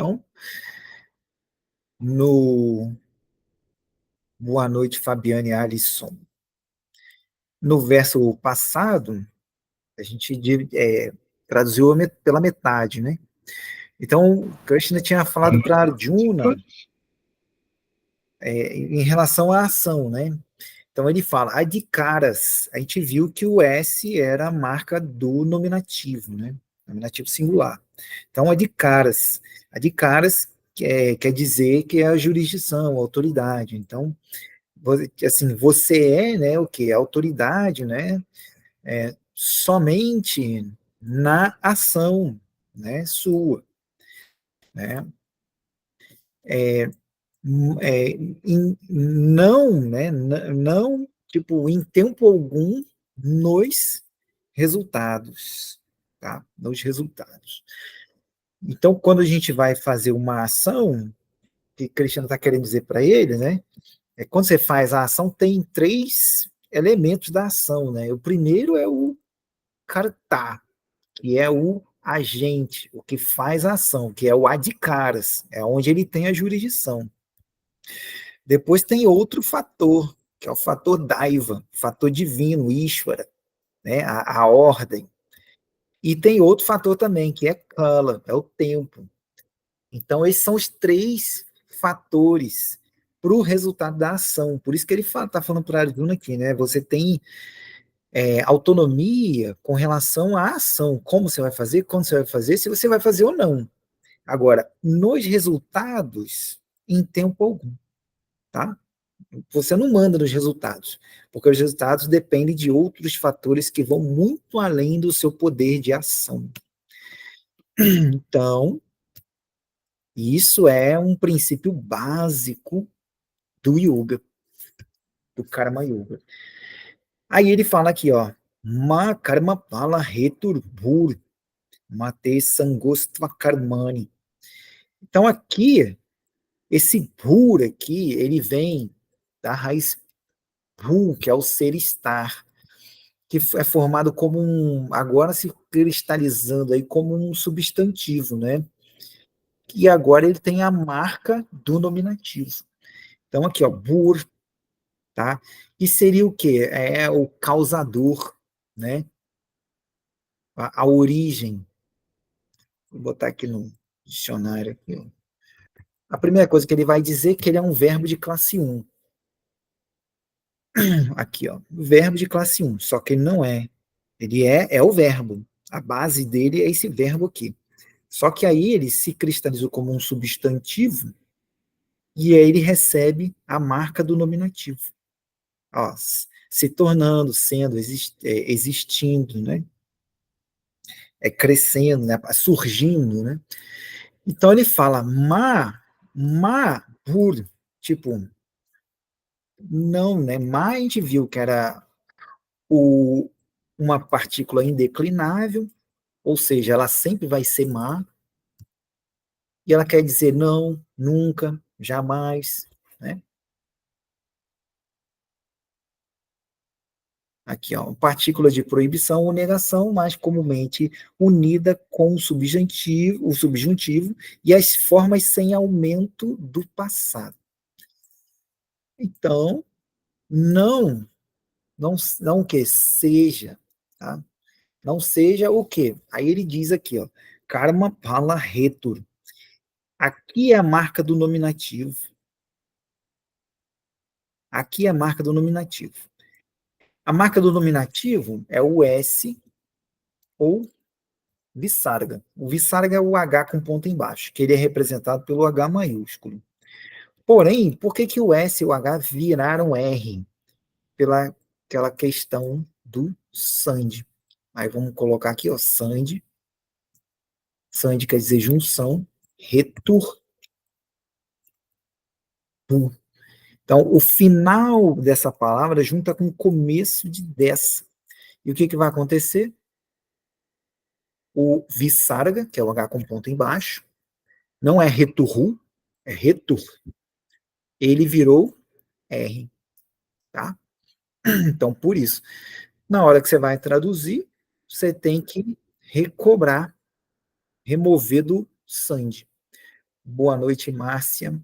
Então, no Boa noite, Fabiane e Alisson. No verso passado, a gente traduziu pela metade, né? Então, Krishna tinha falado para Arjuna em relação à ação, né? Então ele fala, adikaras. A gente viu que o S era a marca do nominativo, né? Nominativo singular. Então, adikaras. Adikaras quer dizer que é a jurisdição, a autoridade. Então, assim, você é, né, o que? A autoridade, né? Somente na ação, né, sua, né? Não, né, não, tipo, em tempo algum, nos resultados, tá? Nos resultados. Então, quando a gente vai fazer uma ação, que Cristiano está querendo dizer para ele, né? Quando você faz a ação, tem três elementos da ação, né? O primeiro é o karta, que é o agente, o que faz a ação, que é o adhikaras, é onde ele tem a jurisdição. Depois tem outro fator, que é o fator daiva, fator divino, Ishvara, né? A ordem. E tem outro fator também, que é kala, é o tempo. Então, esses são os três fatores para o resultado da ação. Por isso que ele está falando para Arjuna aqui, né? Você tem autonomia com relação à ação, como você vai fazer, quando você vai fazer, se você vai fazer ou não. Agora, nos resultados, em tempo algum, tá? Você não manda nos resultados, porque os resultados dependem de outros fatores que vão muito além do seu poder de ação. Então, isso é um princípio básico do yoga, do karma yoga. Aí ele fala aqui, ó, ma karma pala returbur, mate sangostva karmani. Então aqui, esse bur aqui, ele vem da raiz bu, que é o ser estar, que é formado como agora se cristalizando aí como um substantivo, né? E agora ele tem a marca do nominativo. Então aqui, ó, bur, tá? E seria o quê? É o causador, né? A origem. Vou botar aqui no dicionário. Aqui, ó. A primeira coisa que ele vai dizer é que ele é um verbo de classe 1. Aqui, ó. Verbo de classe 1, só que ele não é. Ele é o verbo. A base dele é esse verbo aqui. Só que aí ele se cristalizou como um substantivo e aí ele recebe a marca do nominativo. Ó, se tornando, sendo, existindo, né? Crescendo, né? Surgindo, né? Então ele fala por, tipo, não, né? Ma a gente viu que era o, uma partícula indeclinável, ou seja, ela sempre vai ser má, e ela quer dizer não, nunca, jamais, né? Aqui, ó, partícula de proibição ou negação, mais comumente unida com o subjuntivo e as formas sem aumento do passado. Então, não que seja, tá? Não seja o quê? Aí ele diz aqui, ó, karma pala retur. Aqui é a marca do nominativo. Aqui é a marca do nominativo. A marca do nominativo é o S ou Visarga. O Visarga é o H com ponto embaixo, que ele é representado pelo H maiúsculo. Porém, por que, que o S e o H viraram R? Pela aquela questão do Sand. Aí vamos colocar aqui, ó, Sand. Sand quer dizer junção, retur. Então, o final dessa palavra junta com o começo de dessa. E o que, que vai acontecer? O Visarga, que é o H com ponto embaixo, não é returru, é retur. Ele virou R, tá? Então, por isso, na hora que você vai traduzir, você tem que recobrar, remover do sand. Boa noite, Márcia.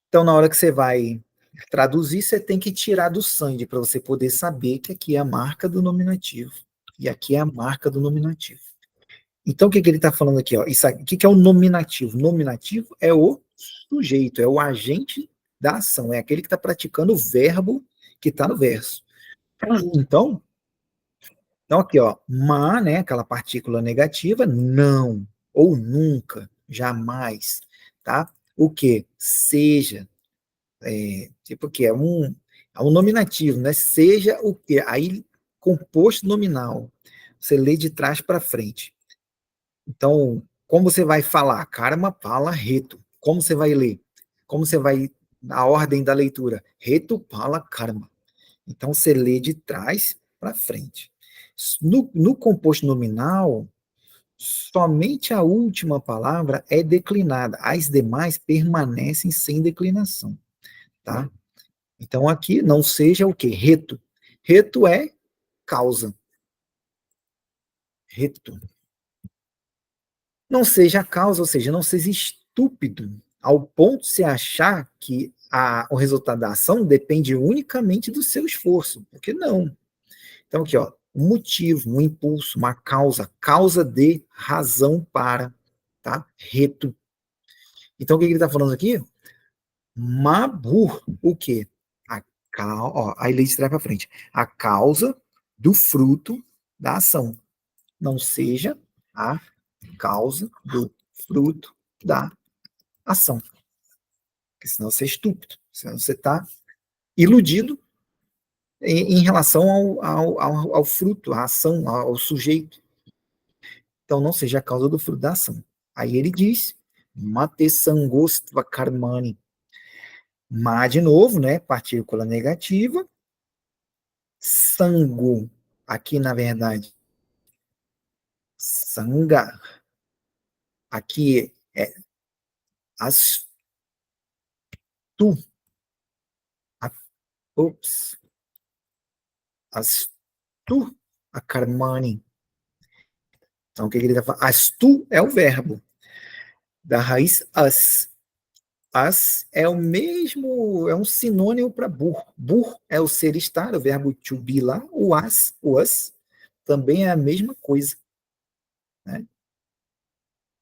Então, na hora que você vai traduzir, você tem que tirar do sangue para você poder saber que aqui é a marca do nominativo e aqui é a marca do nominativo. Então, o que ele está falando aqui? Ó? Isso aqui, o que é o nominativo? Nominativo é o sujeito, é o agente da ação, é aquele que está praticando o verbo que está no verso. Então, aqui, ó, né, aquela partícula negativa, não, ou nunca, jamais, tá? O que? Seja, tipo que é um nominativo, né? Seja o que? Aí, composto nominal, você lê de trás para frente. Então, como você vai falar? Karma, pala, reto. Como você vai ler? Como você vai, na ordem da leitura? Reto, pala, karma. Então, você lê de trás para frente. No composto nominal, somente a última palavra é declinada. As demais permanecem sem declinação, tá? Então, aqui, não seja o quê? Reto. Reto é causa. Reto. Não seja a causa, ou seja, não seja estúpido ao ponto de se achar que o resultado da ação depende unicamente do seu esforço, porque não. Então, aqui, ó, um motivo, um impulso, uma causa de razão para, tá? Reto. Então, o que ele está falando aqui? Mabur, o quê? Aí ele traz para frente. A causa do fruto da ação. Não seja a causa do fruto da ação. Porque senão você é estúpido. Senão você está iludido em relação ao fruto, à ação, ao sujeito. Então não seja a causa do fruto da ação. Aí ele diz, mate sangostva karmani. Ma de novo, né? Partícula negativa. Sango. Aqui, na verdade, sanga. Aqui é as tu. A, ups. As tu. A karmani. Então, o que ele está falando? Astu é o verbo, da raiz as. As é o mesmo, é um sinônimo para bur. Bur é o ser estar, o verbo to be lá. O as, também é a mesma coisa. Né?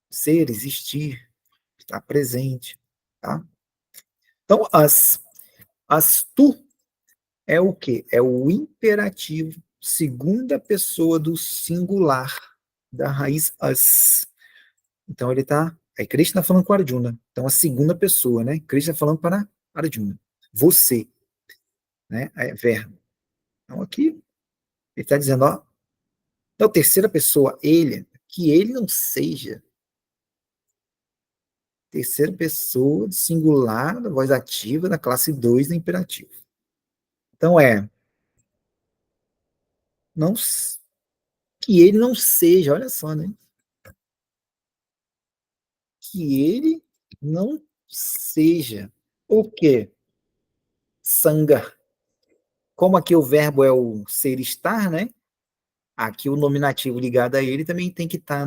Ser, existir, estar presente. Tá? Então, as tu é o quê? É o imperativo, segunda pessoa do singular, da raiz as. Então ele está. Aí Krishna está falando com Arjuna. Então a segunda pessoa, né? Krishna falando para Arjuna. Você, né? É verbo. Então aqui ele está dizendo, ó, então terceira pessoa, ele, que ele não seja terceira pessoa do singular da voz ativa da classe 2 do imperativo. Então não, que ele não seja, olha só, né? Que ele não seja o quê? Sanga. Como aqui o verbo é o ser estar, né? Aqui o nominativo ligado a ele também tem que estar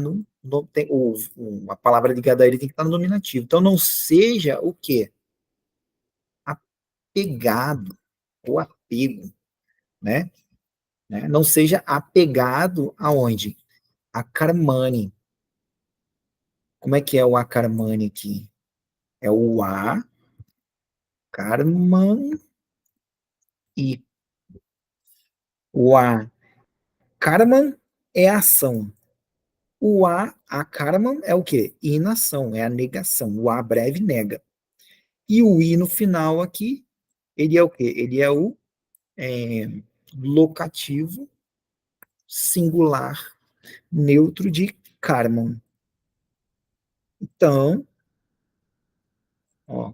a palavra ligada a ele tem que estar no nominativo. Então não seja o quê? Apegado ou apego, né? Não seja apegado aonde? A Karmani. Como é que é o Akarmani aqui? É o A, Karman e o A. Karman é ação. A Karman é o quê? Inação, é a negação. O A breve nega. E o I no final aqui, ele é o quê? Ele é o é, locativo singular neutro de Karman. Então, ó,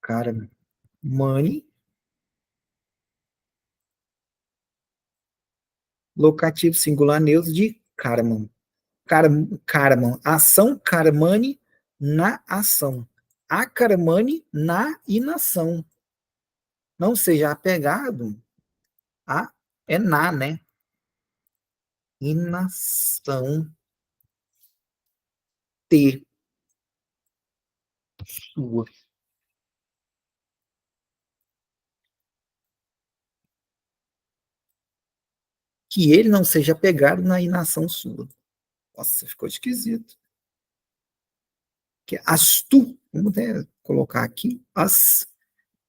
Karman, money, locativo singular neutro de Karman. Karman, ação Karmani na ação. A Karmani na inação. Não seja apegado a é na, né? Inação T. sua. Que ele não seja pegado na inação sua. Nossa, ficou esquisito. Que as tu, vamos até colocar aqui, as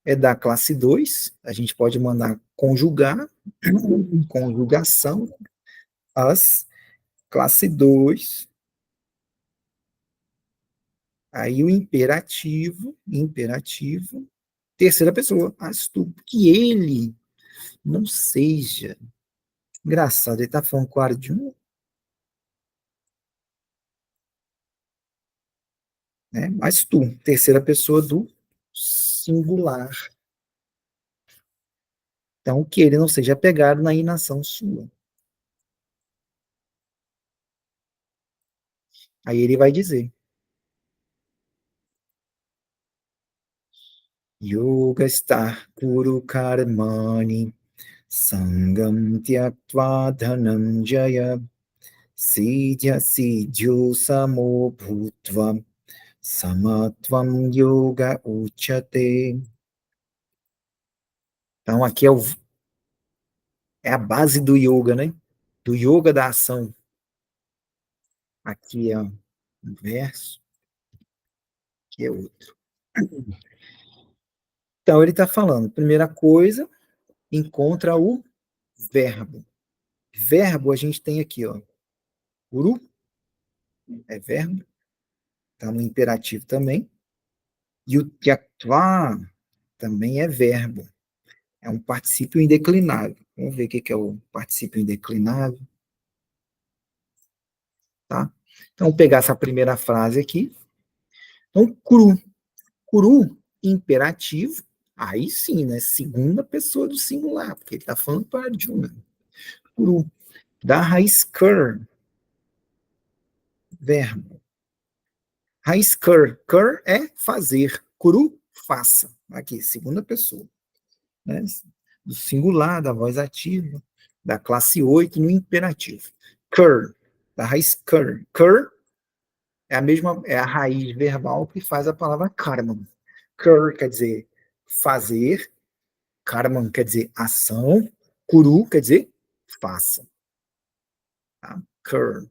é da classe 2, a gente pode mandar conjugar, conjugação, as, classe 2, aí o imperativo, terceira pessoa, as tu, que ele não seja. Engraçado, ele está falando com Arjuna, né? Mas tu, terceira pessoa do singular. Então, que ele não seja pegado na inação sua. Aí ele vai dizer: Yoga está kuru karmani sangam tyaktva dhananjaya sidhya sidhyo samo bhutva samatvam yoga uchate. Então, aqui é a base do yoga, né? Do yoga da ação. Aqui é um verso, aqui é outro. Então, ele está falando, primeira coisa, encontra o verbo. Verbo a gente tem aqui, ó. Uru é verbo, está no imperativo também. E o tyaktva também é verbo. É um particípio indeclinável. Vamos ver o que é o particípio indeclinável. Tá? Então, vou pegar essa primeira frase aqui. Então, cru. Cru, imperativo. Aí sim, né? Segunda pessoa do singular, porque ele está falando para Arjuna. Cru. Da raiz cur, verbo. Raiz cur. Cur é fazer. Cru, faça. Aqui, segunda pessoa. Né? Do singular, da voz ativa, da classe 8 no imperativo. Cur, da raiz cur. Cur é a mesma, é a raiz verbal que faz a palavra karma. Cur quer dizer fazer, karma quer dizer ação, kuru quer dizer faça. Tá? Cur.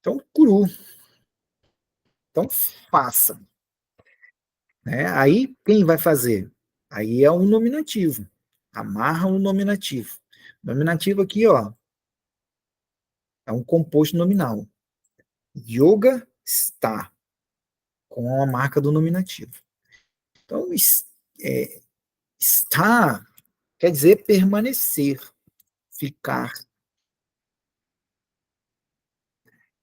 Então, kuru. Então, faça. Né? Aí, quem vai fazer? Aí é um nominativo. Amarra um nominativo. Nominativo aqui, ó, é um composto nominal. Yoga está, com a marca do nominativo. Então, está quer dizer permanecer, ficar,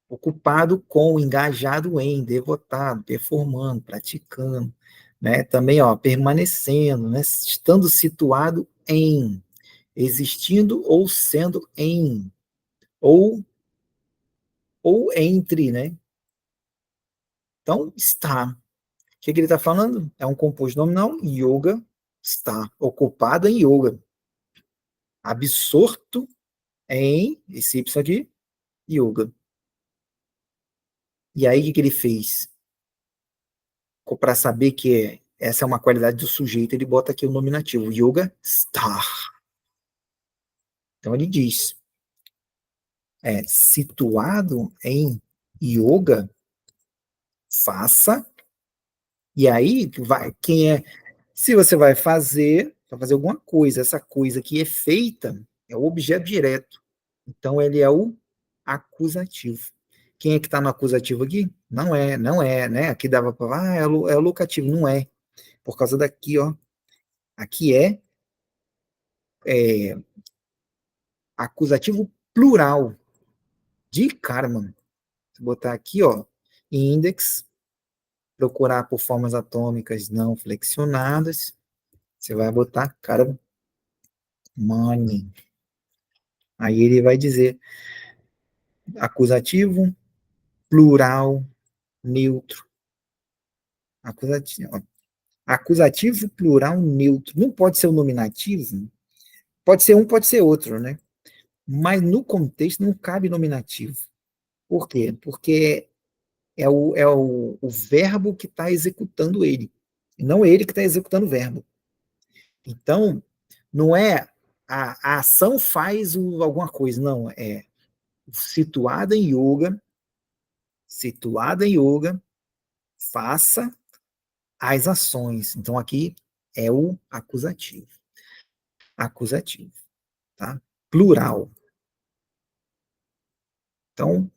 ocupado com, engajado em, devotado, performando, praticando, né? Também, ó, permanecendo, né? Estando situado em, existindo ou sendo em, ou, ou entre, né? Então, está. O que ele está falando? É um composto nominal, yoga, está, ocupado em yoga, absorto em, esse Y aqui, yoga. E aí, o que ele fez? Para saber que essa é uma qualidade do sujeito, ele bota aqui o nominativo, yoga star. Então ele diz, situado em yoga, faça, e aí vai, quem é, se você vai fazer alguma coisa, essa coisa que é feita é o objeto direto. Então ele é o acusativo. Quem é que está no acusativo aqui? Não é, né? Aqui dava para falar, é o locativo, não é. Por causa daqui, ó. Aqui é acusativo plural de Karman. Se botar aqui, ó, index, procurar por formas atômicas não flexionadas, você vai botar Karmani. Aí ele vai dizer acusativo, plural, neutro. Acusativo, Acusativo plural neutro. Não pode ser o nominativo? Pode ser um, pode ser outro, né? Mas no contexto não cabe nominativo. Por quê? Porque é o verbo que está executando ele. Não ele que está executando o verbo. Então, não é a ação faz alguma coisa, não. É situada em yoga, situada em yoga, faça as ações. Então, aqui é o acusativo. Acusativo, tá? Plural. Então,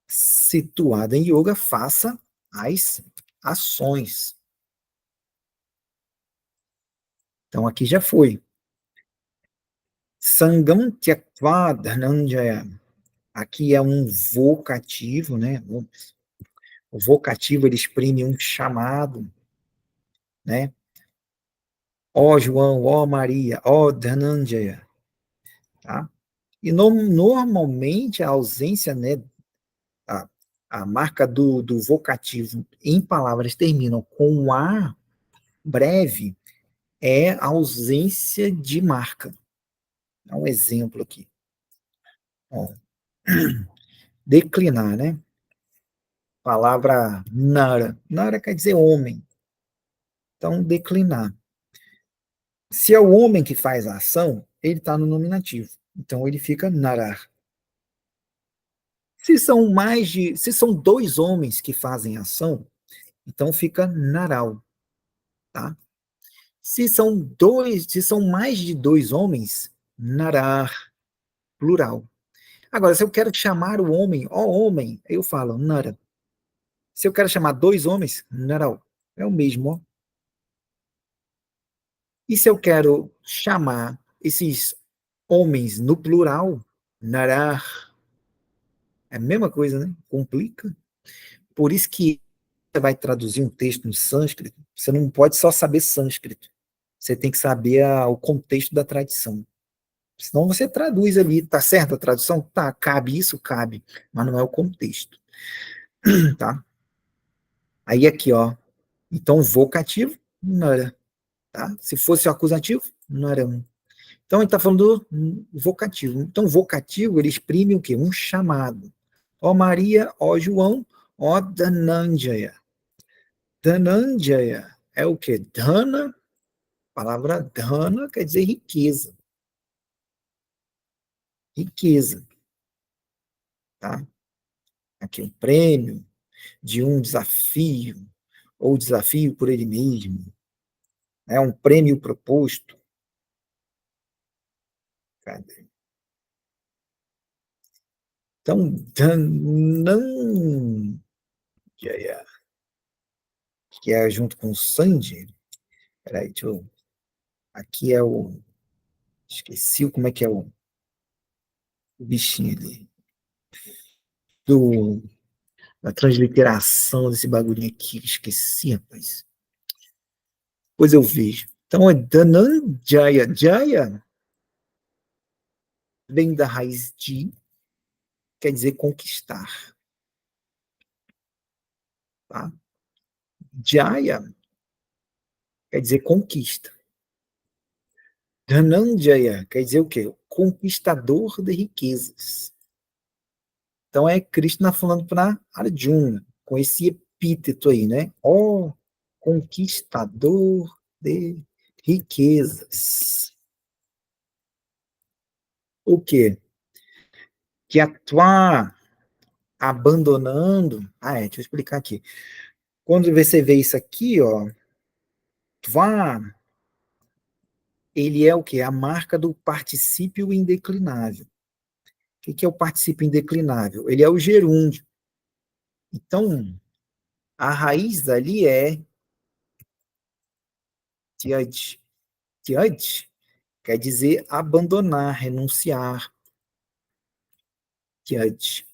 situada em yoga, faça as ações. Então, aqui já foi. Sangam tyaktva dhananjaya. Aqui é um vocativo, né? O vocativo ele exprime um chamado, né? Ó João, ó Maria, ó Dhananjaya, tá? E normalmente a ausência, né, a, a marca do vocativo em palavras terminam com um A breve é a ausência de marca. Dá um exemplo aqui. Ó, declinar, né? Palavra nara. Nara quer dizer homem. Então, declinar. Se é o homem que faz a ação, ele está no nominativo. Então, ele fica narar. Se são dois homens que fazem a ação, então fica naral, tá? Se são mais de dois homens, narar, plural. Agora, se eu quero chamar o homem, ó homem, eu falo nara. Se eu quero chamar dois homens, naral. É o mesmo, ó. E se eu quero chamar esses homens no plural, narar, é a mesma coisa, né? Complica. Por isso que você vai traduzir um texto no sânscrito, você não pode só saber sânscrito. Você tem que saber o contexto da tradição. Senão você traduz ali, tá certo a tradução? Tá, cabe isso, cabe, mas não é o contexto, tá? Aí aqui, ó, então vocativo, nara, tá? Se fosse o acusativo, naram. Então ele está falando do vocativo. Então vocativo ele exprime o quê? Um chamado. Ó Maria, ó João, ó Dhananjaya. Dhananjaya é o quê? Dhana, palavra dhana quer dizer riqueza. Riqueza, tá? Aqui um prêmio de um desafio, ou desafio por ele mesmo. É um prêmio proposto. Cadê? Então, Dhananjaya, que é junto com o Sanji. Peraí, deixa eu. Aqui é o. Esqueci como é que é o bichinho ali. Do, da transliteração desse bagulhinho aqui. Esqueci, rapaz. Depois eu vejo. Então é Dhananjaya. Jaya vem da raiz de, quer dizer conquistar. Tá? Jaya quer dizer conquista. Dhananjaya quer dizer o quê? Conquistador de riquezas. Então é Krishna falando para Arjuna, com esse epíteto aí, né? Ó, conquistador de riquezas. O quê? Que atuar abandonando. Deixa eu explicar aqui. Quando você vê isso aqui, ó, tvá, ele é o quê? A marca do particípio indeclinável. O que é o particípio indeclinável? Ele é o gerúndio. Então, a raiz dali é tiad. Tiad quer dizer abandonar, renunciar. Tiad.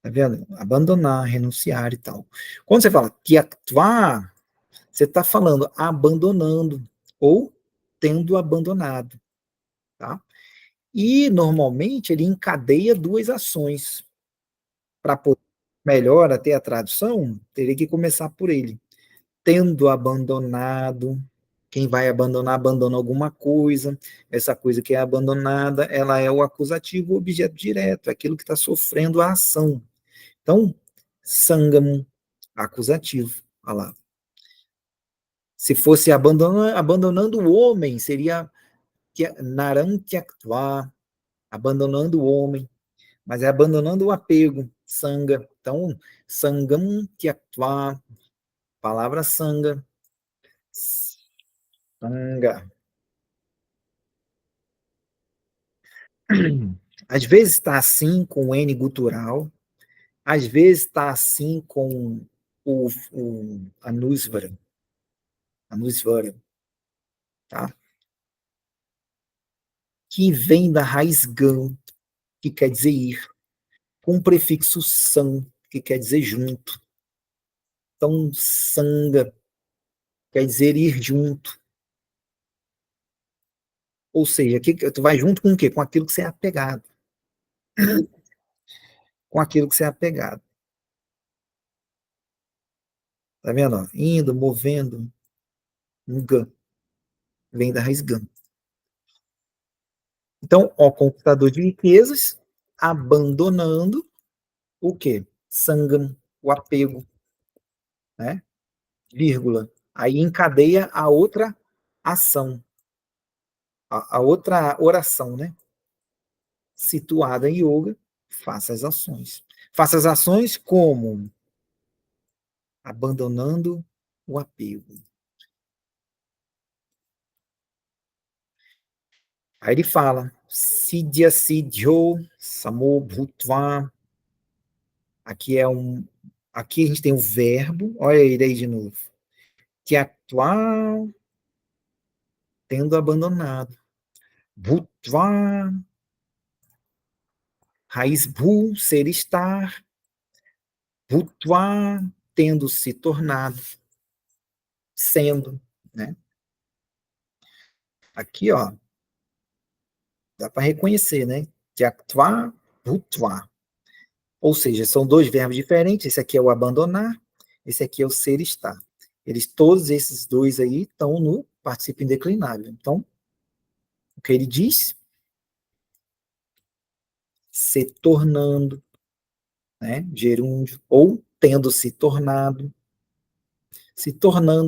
Tá vendo? Abandonar, renunciar e tal. Quando você fala tiaktva, você está falando abandonando ou tendo abandonado, tá? E normalmente ele encadeia duas ações. Para poder melhor até a tradução, teria que começar por ele. tendo abandonado. Quem vai abandonar, abandona alguma coisa. Essa coisa que é abandonada, ela é o acusativo, o objeto direto, aquilo que está sofrendo a ação. Então, sangam, acusativo. Olha lá. Se fosse abandonando o homem, seria narantyakva, abandonando o homem, mas é abandonando o apego, sanga. Então, sangam tyaktva, palavra sanga, sanga. Às vezes está assim com o N gutural, às vezes está assim com o anusvara, tá? Que vem da raiz gan, que quer dizer ir, com o prefixo san, que quer dizer junto. Então, sanga quer dizer ir junto. Ou seja, tu vai junto com o quê? Com aquilo que você é apegado. Com aquilo que você é apegado. Tá vendo? Indo, movendo, um gan. Vem da raiz gan. Então, ó, conquistador de riquezas, abandonando o quê? Sangam, o apego, né? Vírgula. Aí encadeia a outra ação, a outra oração, né? Situada em yoga, faça as ações. Faça as ações como? Abandonando o apego. Aí ele fala, Sidhya Sidhyo Samo Bhutva. Aqui é um. Aqui a gente tem o verbo, olha ele aí de novo. Que atuar tendo abandonado. Bhutva, raiz bhu, ser estar. Bhutva, tendo se tornado, sendo, né? Aqui, ó, dá para reconhecer, né? Tyaktva, bhutva. Ou seja, são dois verbos diferentes. Esse aqui é o abandonar, esse aqui é o ser estar. Todos esses dois aí estão no participio indeclinável. Então, o que ele diz? Se tornando, né? Gerúndio, ou tendo se tornando,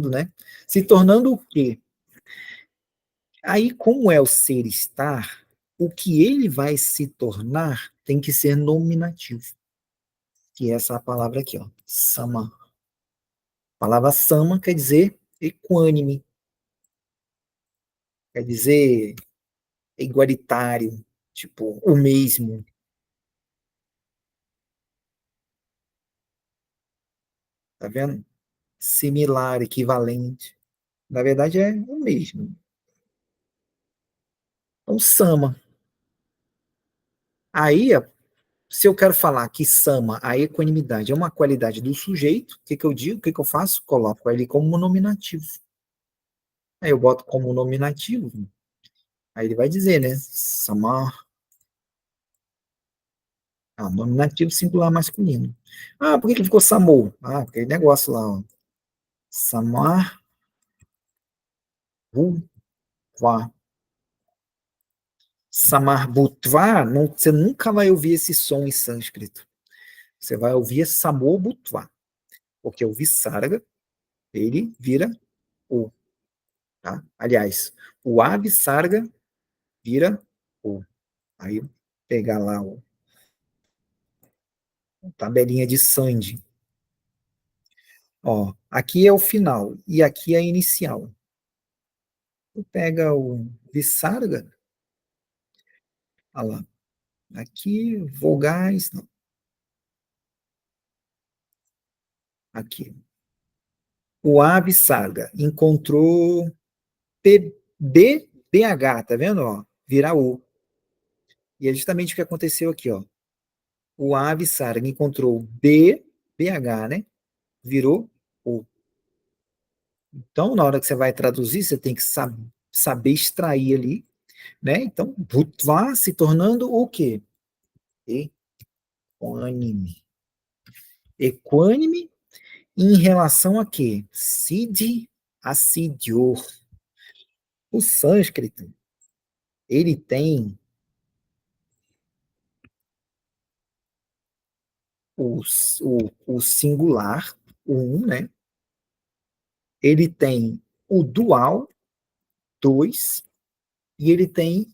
né? Se tornando o quê? Aí, como é o ser estar, o que ele vai se tornar tem que ser nominativo. Que é essa palavra aqui, ó, sama. A palavra sama quer dizer equânime, quer dizer igualitário, tipo, o mesmo, tá vendo? Similar, equivalente. Na verdade, é o mesmo. Então, sama. Aí, se eu quero falar que sama, a equanimidade, é uma qualidade do sujeito, o que, que eu digo? O que, que eu faço? Coloco ele como nominativo. Aí eu boto como nominativo, aí ele vai dizer, né? Samar. Ah, nominativo singular masculino. Ah, por que, que ficou Samor? Ah, aquele negócio lá, ó. Samar Bhutva. Samar Bhutva, não, você nunca vai ouvir esse som em sânscrito. Você vai ouvir Samor Bhutva, porque o Visarga, ele vira o. Tá? Aliás, o Abhisarga vira o. Aí, pegar lá a tabelinha de Sandy. Ó, aqui é o final e aqui é a inicial. Tu pega o Visarga, olha lá, aqui, vogais, não, aqui. O A Visarga encontrou BH, tá vendo? Ó, virar O. E é justamente o que aconteceu aqui, ó. O A Visarga encontrou BH, né? Virou O. Então, na hora que você vai traduzir, você tem que saber extrair ali, né? Então, Bhutva se tornando o quê? Equânime. Equânime Em relação a quê? Siddhi, assidior. O sânscrito, ele tem o, o singular, o um, né? Ele tem o dual, dois, e ele tem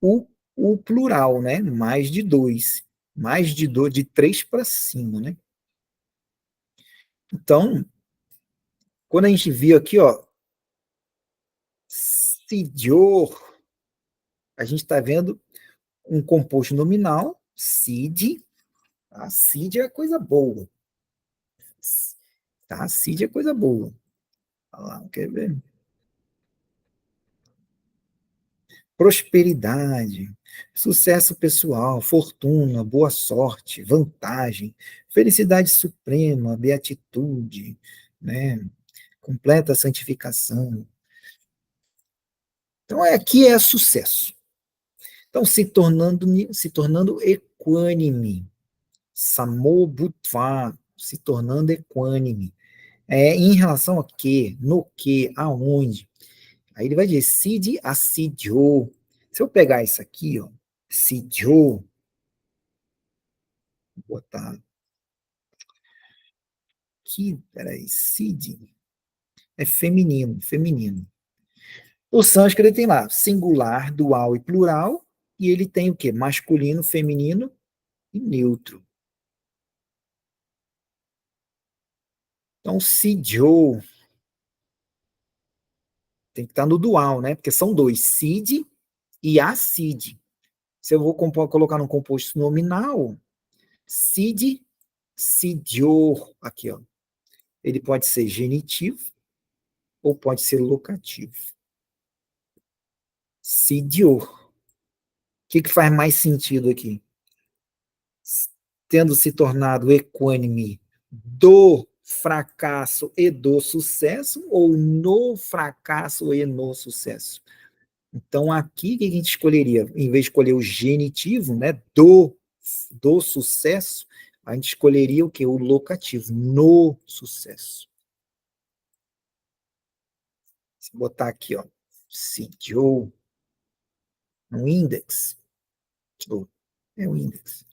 o, o plural, né? Mais de dois. Mais de dois, de três para cima, né? Então, quando a gente viu aqui, ó, sidior, a gente está vendo um composto nominal, sid, tá? Sid é coisa boa, tá? Sid é coisa boa. Olha lá, quer ver? Prosperidade, sucesso pessoal, fortuna, boa sorte, vantagem, felicidade suprema, beatitude, né? Completa santificação. Então, aqui é sucesso. Então, se tornando equânime, samobhutva, se tornando equânime. Em relação a quê? No quê? Aonde? Aí ele vai dizer, Siddhi assidio. Se eu pegar isso aqui, ó, Siddhyo, vou botar aqui, peraí, Siddhi, é feminino, feminino. O sânscrito tem lá singular, dual e plural, e ele tem o quê? Masculino, feminino e neutro. Então, Siddhyo tem que estar no dual, né? Porque são dois, Siddhi e Assiddhi. Se eu vou colocar no composto nominal, Siddhi, Siddhyor, aqui, ó. Ele pode ser genitivo ou pode ser locativo. Siddhyor. O que faz mais sentido aqui? Tendo se tornado equânime do fracasso e do sucesso ou no fracasso e no sucesso? Então, aqui, o que a gente escolheria? Em vez de escolher o genitivo, né, do sucesso, a gente escolheria o que? O locativo, no sucesso. Se botar aqui, ó, CTO, no index, é o index.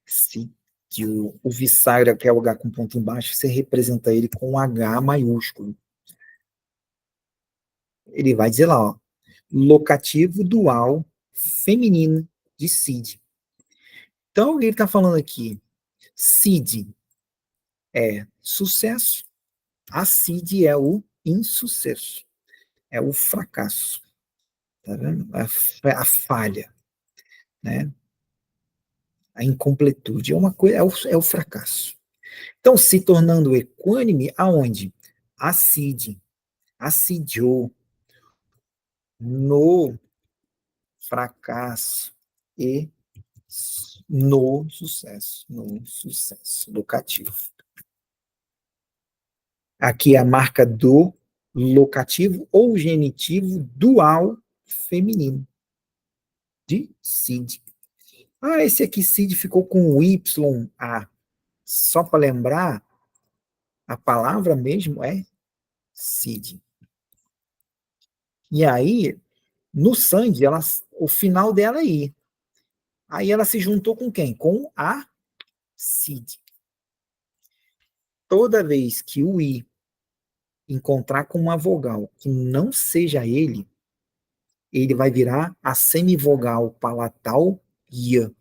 CTO, o Vissagra, que é o H com ponto embaixo, você representa ele com H maiúsculo. Ele vai dizer lá, ó, locativo dual feminino de CID. Então, ele está falando aqui, CID é sucesso, a CID é o insucesso, é o fracasso, tá vendo? A falha, né? A incompletude é uma coisa, é o fracasso. Então, se tornando equânime, aonde? Acide, acidiou no fracasso e no sucesso locativo. Aqui é a marca do locativo ou genitivo dual feminino de Cid. Ah, esse aqui Cid ficou com o YA. Só para lembrar, a palavra mesmo é Cid. E aí, no sangue, o final dela é I. Aí ela se juntou com quem? Com a Cid. Toda vez que o I encontrar com uma vogal que não seja ele vai virar a semivogal palatal IA.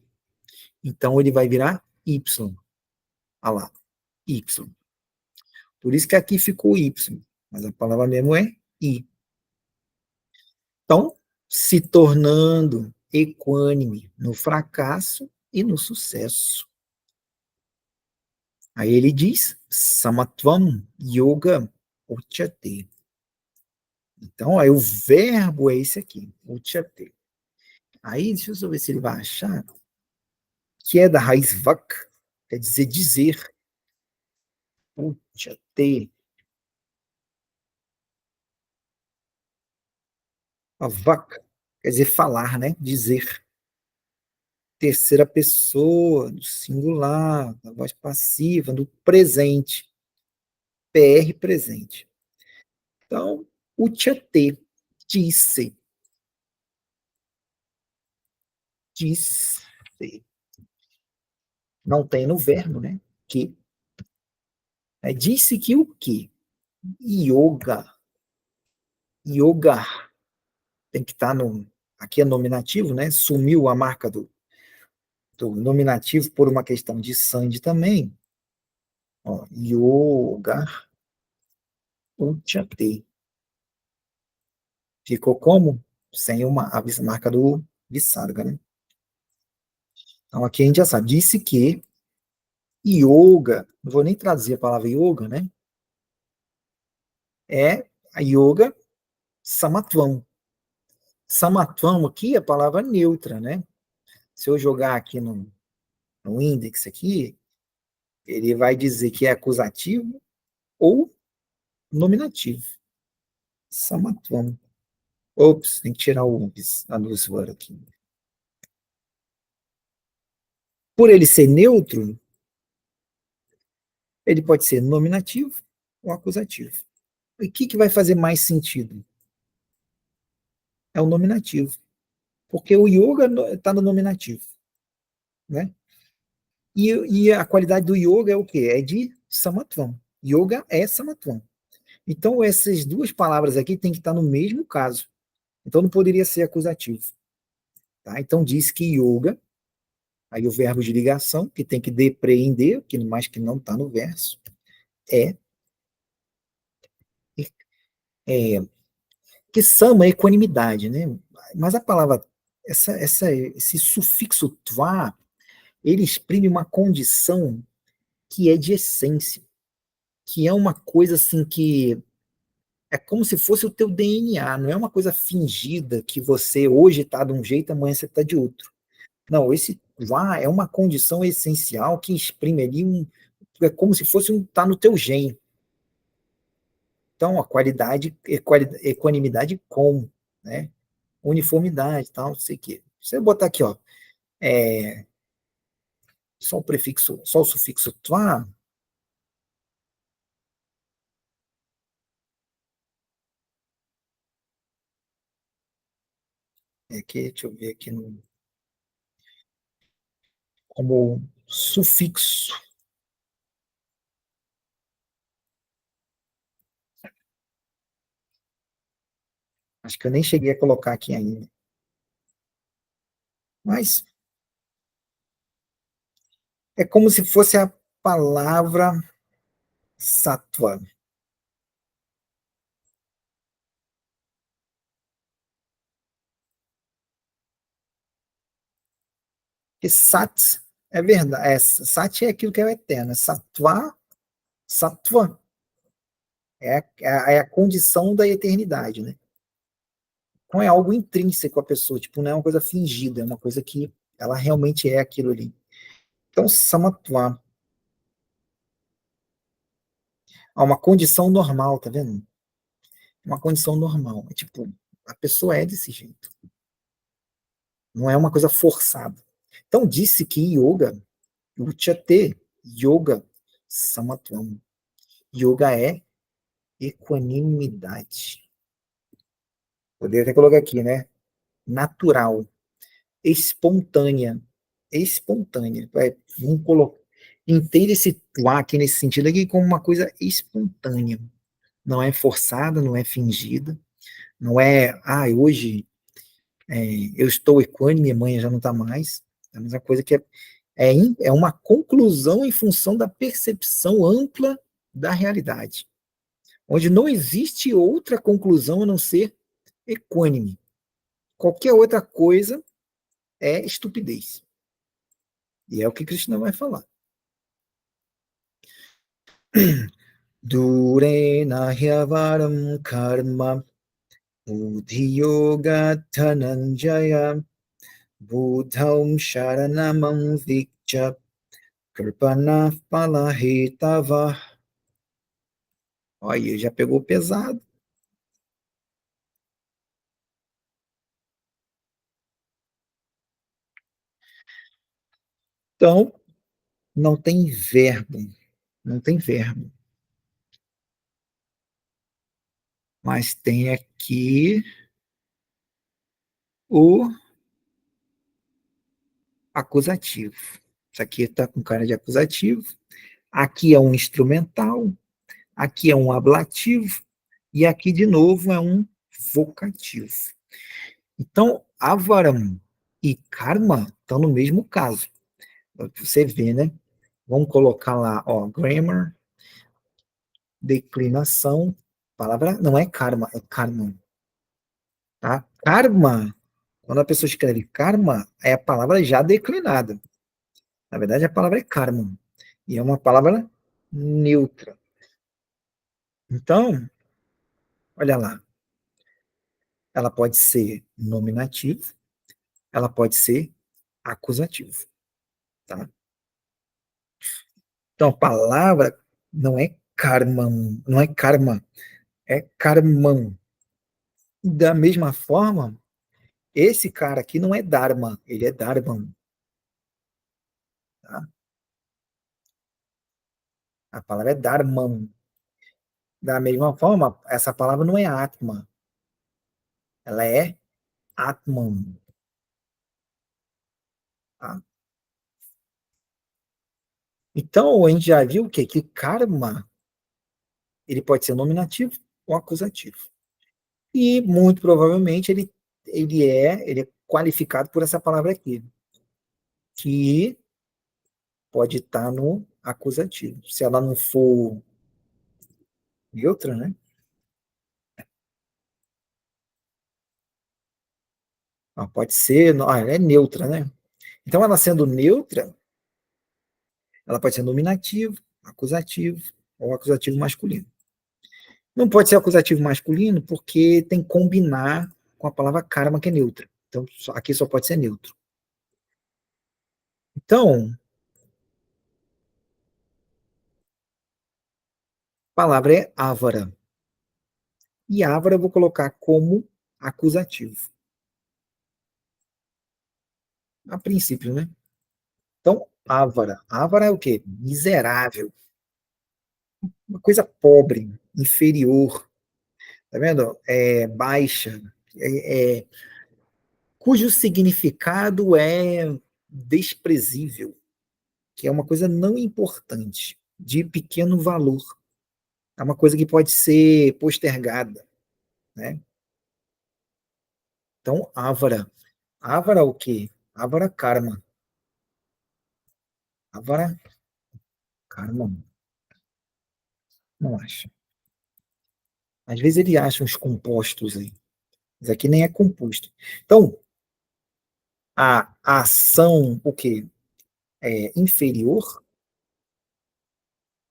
Então ele vai virar Y. Olha lá, Y. Por isso que aqui ficou Y, mas a palavra mesmo é I. Então, se tornando equânime no fracasso e no sucesso. Aí ele diz, Samatvam Yoga Uchate. Então, aí o verbo é esse aqui, Uchate. Aí, deixa eu só ver se ele vai achar, que é da raiz vak, quer dizer, Uchate. A vak quer dizer falar, né? Dizer. Terceira pessoa, do singular, da voz passiva, do presente. PR presente. Então, uchate, disse, disse. Não tem no verbo, né? Que. É, disse que o quê? Yoga. Yoga. Tem que estar no. Aqui é nominativo, né? Sumiu a marca do nominativo por uma questão de sangue também. Ó, yoga. Uchate. Ficou como? Sem a marca do visarga, né? Então aqui a gente já sabe. Disse que yoga, não vou nem traduzir a palavra yoga, né? É a yoga samatvam. Samatvam aqui é a palavra neutra, né? Se eu jogar aqui no índice aqui, ele vai dizer que é acusativo ou nominativo. Samatvam. Ops, tem que tirar o a luz fora aqui. Por ele ser neutro, ele pode ser nominativo ou acusativo. E o que vai fazer mais sentido? É o nominativo. Porque o yoga está no nominativo, né? E a qualidade do yoga é o quê? É de samatvam. Yoga é samatvam. Então, essas duas palavras aqui têm que estar no mesmo caso. Então, não poderia ser acusativo. Tá? Então, diz que yoga, aí o verbo de ligação, que tem que depreender, que mais que não está no verso, é, é que sama é equanimidade, né? Mas a palavra, esse sufixo tva, ele exprime uma condição que é de essência, que é uma coisa assim que é como se fosse o teu DNA, não é uma coisa fingida que você hoje está de um jeito, amanhã você está de outro. Não, esse lá é uma condição essencial que exprime ali é como se fosse tá no teu gene. Então, a qualidade, equanimidade com, né? Uniformidade, tal, não sei o quê. Se eu botar aqui, ó, é, só o prefixo, só o sufixo tva, aqui, deixa eu ver aqui como sufixo. Acho que eu nem cheguei a colocar aqui ainda. Mas é como se fosse a palavra sattva. E sat é verdade. Sat é aquilo que é o eterno. Sattva, sattva é a condição da eternidade, né? Então é algo intrínseco à pessoa, tipo, não é uma coisa fingida, é uma coisa que ela realmente é aquilo ali. Então, samatva é uma condição normal, tá vendo? Uma condição normal. É tipo, a pessoa é desse jeito. Não é uma coisa forçada. Então, disse que yoga, uchate, yoga, samatvam. Yoga é equanimidade. Poderia até colocar aqui, né? Natural, espontânea. Espontânea. Vamos colocar. Entende esse lá aqui nesse sentido aqui como uma coisa espontânea. Não é forçada, não é fingida. Não é, hoje eu estou equânime, minha mãe já não está mais. É a mesma coisa que é uma conclusão em função da percepção ampla da realidade, onde não existe outra conclusão a não ser equânime. Qualquer outra coisa é estupidez. E é o que Krishna vai falar. Durena hyavaram karma buddhi yoga dhananjaya buddhaum sharanamam vikcha kirpana palahetava. Olha, já pegou pesado. Então, não tem verbo. Não tem verbo. Mas tem aqui o acusativo. Isso aqui está com cara de acusativo. Aqui é um instrumental. Aqui é um ablativo. E aqui, de novo, é um vocativo. Então, avaram e karma estão no mesmo caso. Você vê, né? Vamos colocar lá, ó, grammar, declinação, palavra, não é karma, é karma, tá? Karma, quando a pessoa escreve karma, é a palavra já declinada. Na verdade, a palavra é karma. E é uma palavra neutra. Então, olha lá, ela pode ser nominativo, ela pode ser acusativo, tá? Então, a palavra não é karma, não é karma, é karman. Da mesma forma, esse cara aqui não é dharma, ele é dharman, tá? A palavra é dharman. Da mesma forma, essa palavra não é atma, ela é atman, tá? Então, a gente já viu o quê? Que karma, ele pode ser nominativo ou acusativo. E, muito provavelmente, ele é qualificado por essa palavra aqui, que pode estar no acusativo. Se ela não for neutra, né? Ela pode ser, ela é neutra, né? Então, ela sendo neutra, ela pode ser nominativo, acusativo ou acusativo masculino. Não pode ser acusativo masculino porque tem que combinar com a palavra karma, que é neutra. Então, aqui só pode ser neutro. Então, a palavra é ávara. E ávara eu vou colocar como acusativo. A princípio, né? Então, ávara. Ávara é o quê? Miserável. Uma coisa pobre, inferior. Tá vendo? É baixa. Cujo significado é desprezível, que é uma coisa não importante, de pequeno valor. É uma coisa que pode ser postergada, né? Então, ávara. Ávara é o quê? Ávara karma. Ávara karma. Não acha. Às vezes ele acha uns compostos aí. Mas aqui nem é composto. Então, a ação, o quê? É inferior,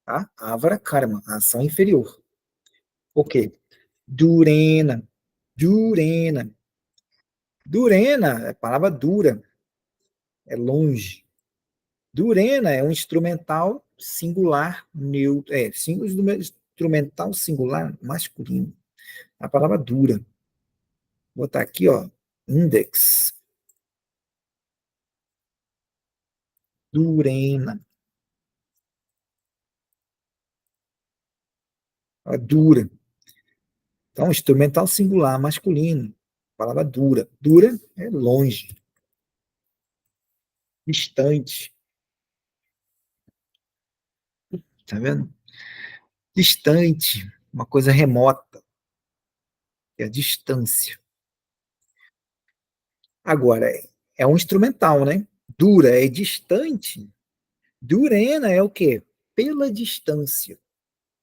tá? Ávara karma, a ação inferior. O quê? Durena. Durena. Durena é palavra dura, é longe. Durena é um instrumental singular neutro, instrumental singular masculino. A palavra dura. Vou botar aqui, ó, index. Durena. A dura. Então, instrumental singular masculino. Palavra dura. Dura é longe, distante. Tá vendo? Distante, uma coisa remota, é a distância. Agora, é um instrumental, né? Dura é distante. Durena é o quê? Pela distância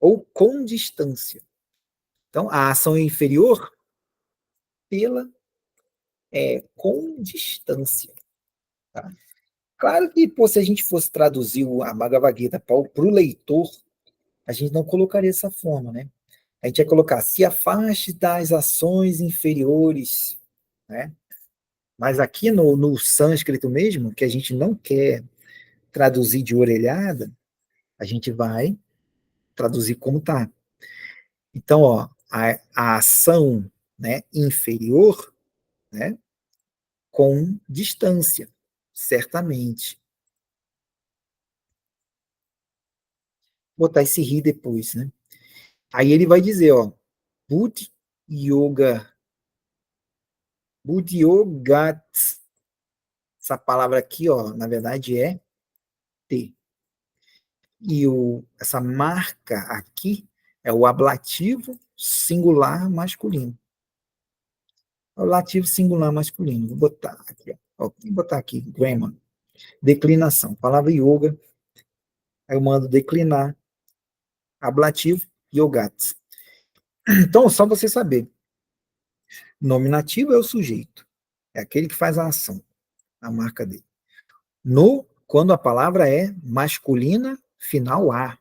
ou com distância. Então, a ação é inferior pela com distância. Tá? Claro que, pô, se a gente fosse traduzir a Bhagavad Gita para o leitor, a gente não colocaria dessa forma, né? A gente ia colocar, se afaste das ações inferiores, né? Mas aqui no sânscrito mesmo, que a gente não quer traduzir de orelhada, a gente vai traduzir como tá. Então, ó, a ação, né, inferior, né, com distância, certamente. Vou botar esse ri depois, né? Aí ele vai dizer, ó, put yoga, Budyogat. Essa palavra aqui, ó, na verdade é T. E essa marca aqui é o ablativo singular masculino. É o ablativo singular masculino. Vou botar aqui, ó. Vou botar aqui, grammar. Declinação. Palavra yoga. Aí eu mando declinar. Ablativo, yogats. Então, só você saber. Nominativo é o sujeito. É aquele que faz a ação, a marca dele. Quando a palavra é masculina, final A.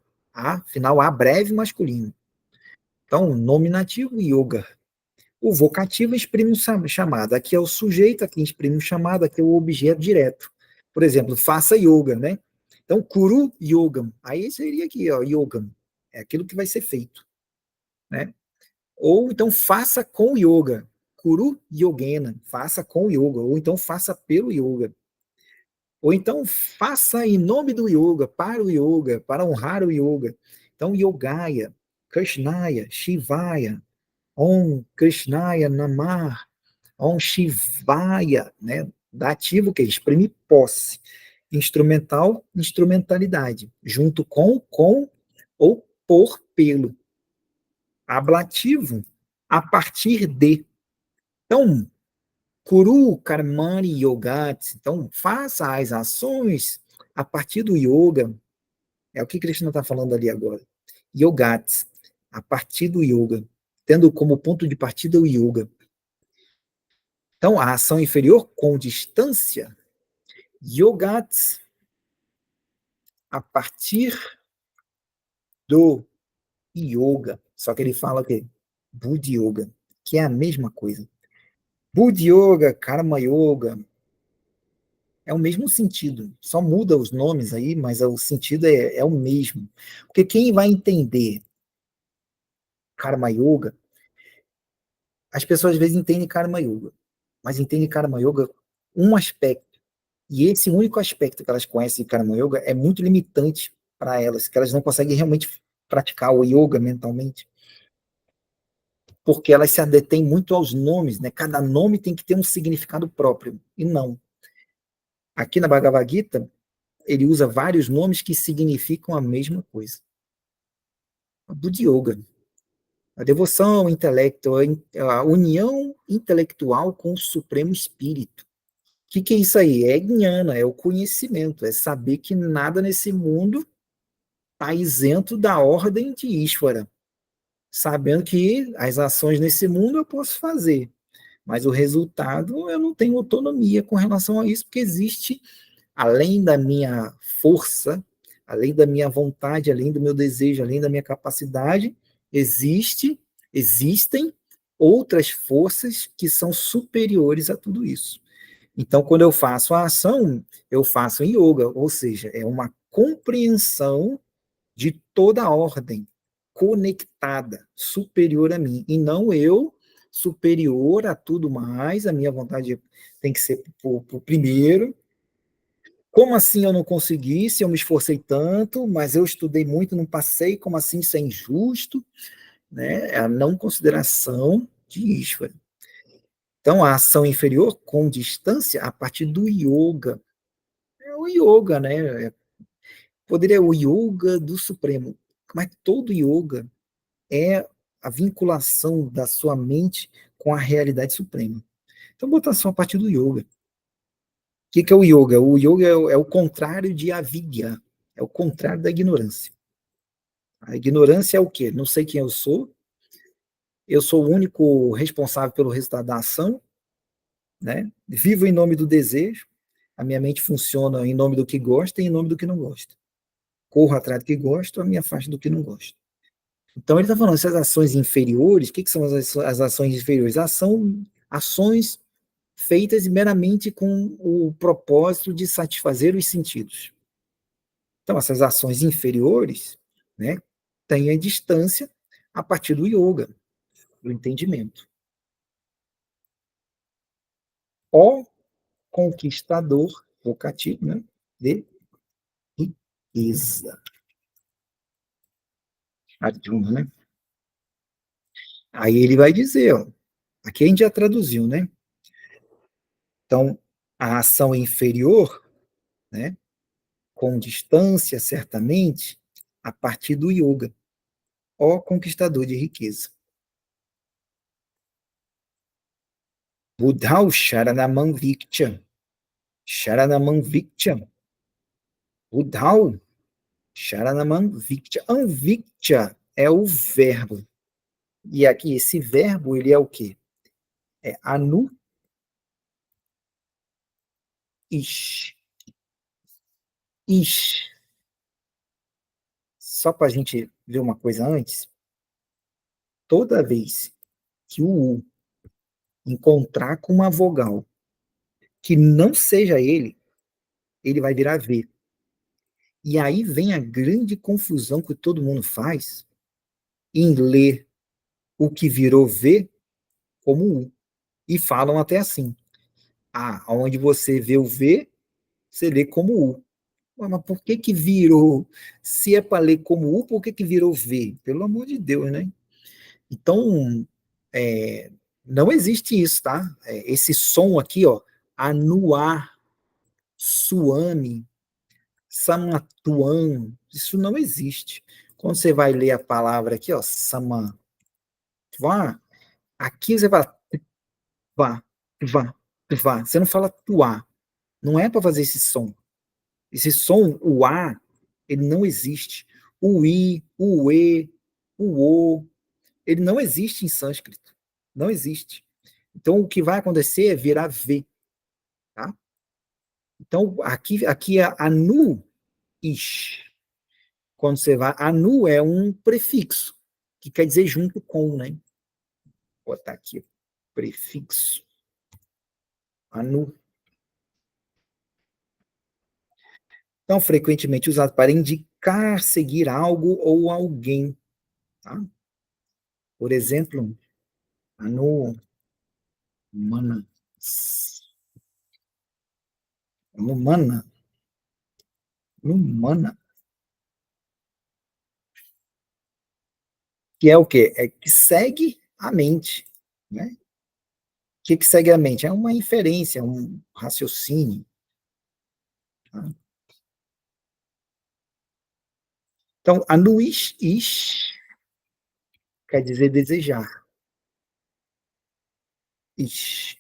Final A, breve masculino. Então, nominativo, yoga. O vocativo exprime um chamado. Aqui é o sujeito, aqui exprime um chamado, aqui é o objeto direto. Por exemplo, faça yoga, né? Então, kuru yogam. Aí seria aqui, ó, yogam. É aquilo que vai ser feito, né? Ou então, faça com yoga. Kuru yogena. Faça com yoga. Ou então, faça pelo yoga. Ou então, faça em nome do yoga, para o yoga, para honrar o yoga. Então, yogaya, krishnaya, shivaya, om krishnaya namah, om shivaya, né? Dativo que exprime posse. Instrumental, instrumentalidade. Junto com ou por, pelo. Ablativo, a partir de. Então, Kuru Karmani Yogat. Então, faça as ações a partir do yoga. É o que Krishna está falando ali agora. Yogat, a partir do yoga. Tendo como ponto de partida o yoga. Então, a ação inferior com distância. Yogat, a partir do yoga. Só que ele fala que Buddha Yoga, que é a mesma coisa. Buddha Yoga, Karma Yoga, é o mesmo sentido, só muda os nomes aí, mas o sentido é o mesmo. Porque quem vai entender Karma Yoga, as pessoas às vezes entendem Karma Yoga, mas entendem Karma Yoga um aspecto. E esse único aspecto que elas conhecem de Karma Yoga é muito limitante para elas, que elas não conseguem realmente praticar o yoga mentalmente, porque elas se adetêm muito aos nomes, né? Cada nome tem que ter um significado próprio, e não. Aqui na Bhagavad Gita, ele usa vários nomes que significam a mesma coisa. Do yoga. A devoção ao intelecto, a união intelectual com o Supremo Espírito. O que é isso aí? É gnana, é o conhecimento, é saber que nada nesse mundo está isento da ordem de Ishvara. Sabendo que as ações nesse mundo eu posso fazer, mas o resultado eu não tenho autonomia com relação a isso, porque existe, além da minha força, além da minha vontade, além do meu desejo, além da minha capacidade, existem outras forças que são superiores a tudo isso. Então, quando eu faço a ação, eu faço em yoga, ou seja, é uma compreensão de toda a ordem conectada, superior a mim, e não eu superior a tudo mais, a minha vontade tem que ser por primeiro. Como assim eu não consegui, se eu me esforcei tanto, mas eu estudei muito, não passei, como assim isso é injusto? Né? É a não consideração de Ishvara. Então, a ação inferior com distância a partir do yoga. É o yoga, né? Poderia o yoga do Supremo. Mas todo yoga é a vinculação da sua mente com a realidade suprema. Então, botar só a partir do yoga. O que é o yoga? O yoga é o contrário de avidya, é o contrário da ignorância. A ignorância é o quê? Não sei quem eu sou o único responsável pelo resultado da ação, né? Vivo em nome do desejo, a minha mente funciona em nome do que gosta e em nome do que não gosta. Corro atrás do que gosto, a me afasto do que não gosto. Então ele está falando, essas ações inferiores, o que são as ações inferiores? São ações feitas meramente com o propósito de satisfazer os sentidos. Então, essas ações inferiores, né, têm a distância a partir do yoga, do entendimento. O conquistador vocativo, né, de riqueza. Arjuna, né? Aí ele vai dizer, ó, aqui a gente já traduziu, né? Então, a ação inferior, né, com distância, certamente, a partir do yoga, ó conquistador de riqueza. Buddhau Sharanamam Victyam. Sharanamam Victyam. Buddhau Sharanamam Victyam. Anvictya é o verbo. E aqui, esse verbo, ele é o quê? É anu ish. Ish. Só para a gente ver uma coisa antes, toda vez que o U encontrar com uma vogal que não seja ele vai virar V. E aí vem a grande confusão que todo mundo faz em ler o que virou V como U. E falam até assim: ah, onde você vê o V, você lê como U. Mas por que que virou? Se é para ler como U, por que que virou V? Pelo amor de Deus, né? Então, é, não existe isso, tá? Esse som aqui, ó, anuar, suame, samatuan, isso não existe. Quando você vai ler a palavra aqui, ó, samatva, aqui você fala vá, vá, vá. Você não fala tuá. Não é para fazer esse som. Esse som, o A, ele não existe. O I, o E, o O, ele não existe em sânscrito. Não existe. Então, o que vai acontecer é virar V, tá? Então, aqui é anu, ish. Quando você vai, anu é um prefixo, que quer dizer junto com, né? Vou botar aqui, prefixo, anu. Então, frequentemente usado para indicar seguir algo ou alguém, tá? Por exemplo, anu, mana, anu, mana, anu, mana, que é o quê? É que segue a mente, né? O que segue a mente? É uma inferência, um raciocínio, tá? Então, anuish, ish, quer dizer desejar. Ish,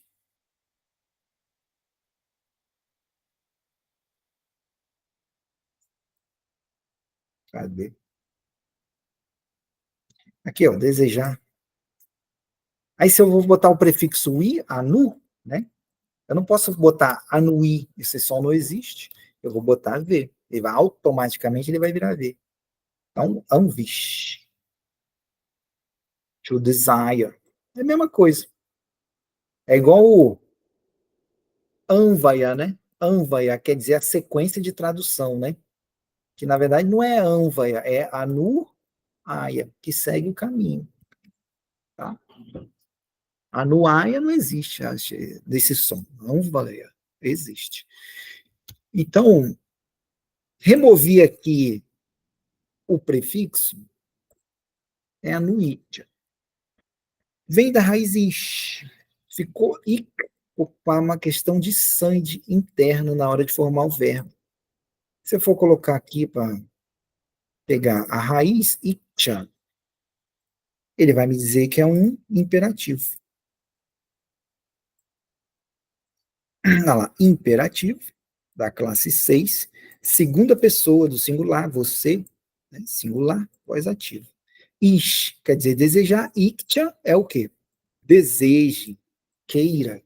cadê? Aqui, ó, desejar. Aí, se eu vou botar o prefixo i, anu, né? Eu não posso botar anui, esse som não existe. Eu vou botar v. Ele vai automaticamente ele vai virar v. Então, anvish, to desire. É a mesma coisa. É igual o anvaya, né? Anvaya quer dizer a sequência de tradução, né? Que na verdade não é anvaya, é anu aya, que segue o caminho, tá? Anuaia não existe desse som. Anvaya existe. Então, removi aqui o prefixo, é anuítia. Vem da raiz ish. Ficou ik, ocupar uma questão de sangue interno na hora de formar o verbo. Se eu for colocar aqui para pegar a raiz itcha, ele vai me dizer que é um imperativo. Olha lá, imperativo, da classe 6, segunda pessoa do singular, você, né, singular, voz ativa. Ish quer dizer desejar, iktya é o quê? Deseje, queira,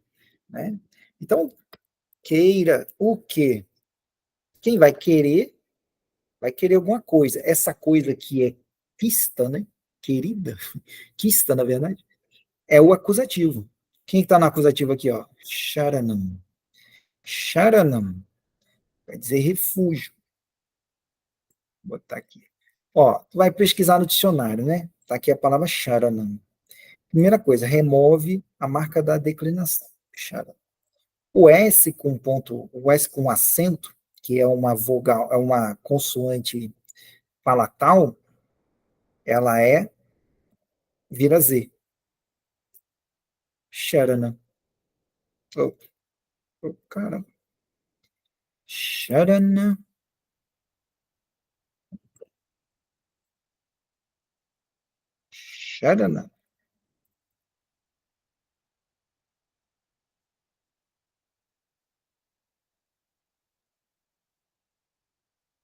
né? Então, queira o quê? Quem vai querer alguma coisa. Essa coisa que é quista, né? Querida, quista, na verdade, é o acusativo. Quem está no acusativo aqui, ó? Sharanam. Sharanam quer dizer refúgio. Vou botar aqui. Ó, tu vai pesquisar no dicionário, né? Tá aqui a palavra Sharanam. Primeira coisa, remove a marca da declinação. Sharanam. O S com ponto, o S com acento, que é uma vogal, é uma consoante palatal, ela vira Z. Sharana. Oh, oh, cara. Sharana. Sharana.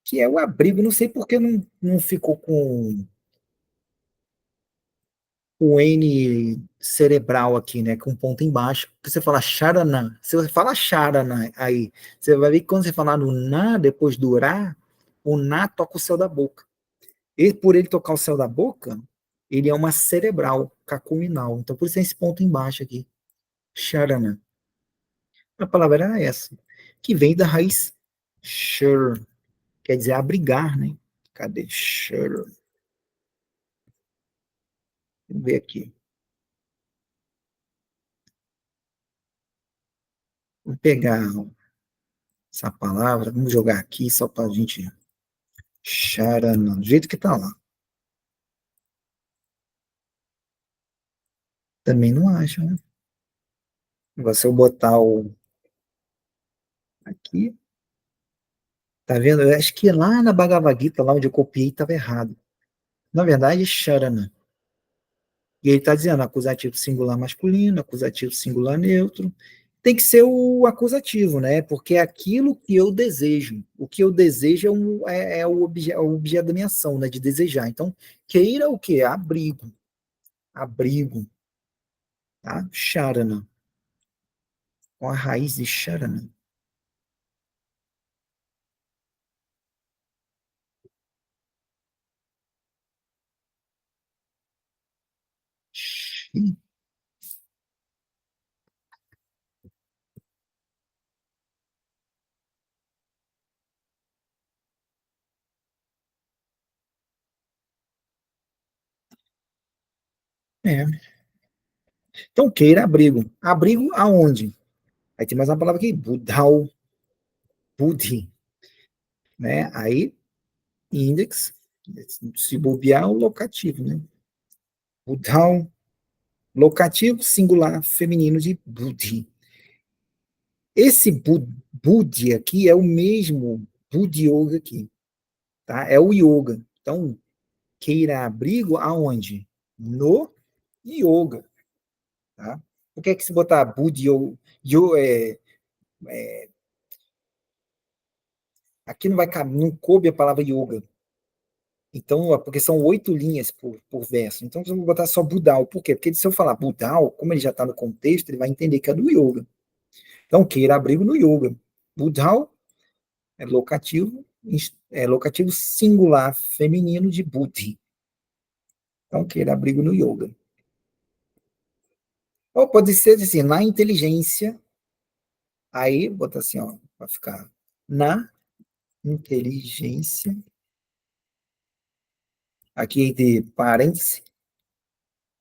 Que é o abrigo. Não sei por que não ficou com o N cerebral aqui, né? Com ponto embaixo. Porque você fala Sharana. Se você fala Sharana aí, você vai ver que quando você falar no Na, depois do Ra, o Na toca o céu da boca. E por ele tocar o céu da boca, ele é uma cerebral, cacuminal. Então, por isso tem esse ponto embaixo aqui. Sharana. A palavra era essa, que vem da raiz shur, quer dizer abrigar, né? Cadê shur? Vamos ver aqui. Vou pegar essa palavra, vamos jogar aqui só para a gente. Sharana, do jeito que tá lá. Também não acho, né? Agora, se eu botar o aqui, tá vendo? Eu acho que lá na Bhagavad Gita, lá onde eu copiei, estava errado. Na verdade, Sharana. E ele está dizendo acusativo singular masculino, acusativo singular neutro. Tem que ser o acusativo, né? Porque é aquilo que eu desejo. O que eu desejo é o objeto da minha ação, né? De desejar. Então, queira o quê? Abrigo. Abrigo. Tá? Charana. Com a raiz de charana. É. Então, queira abrigo. Abrigo aonde? Aí tem mais uma palavra aqui. Budhal. Budhi. Né? Aí, index. Se bobear, é o locativo, né? Budhal. Locativo singular feminino de Budi. Esse Budi aqui é o mesmo Budi Yoga aqui, tá? É o yoga. Então, queira abrigo aonde? No yoga, tá? Por que é que se botar Budi aqui não vai caber, não coube a palavra yoga. Então, porque são 8 linhas por verso. Então, eu vou botar só Budal. Por quê? Porque se eu falar Budal, como ele já está no contexto, ele vai entender que é do yoga. Então, queira abrigo no yoga. Budal é locativo singular feminino de buddhi. Então, queira abrigo no yoga. Ou pode ser assim, na inteligência, aí bota assim, ó, vai ficar na inteligência, aqui entre parênteses,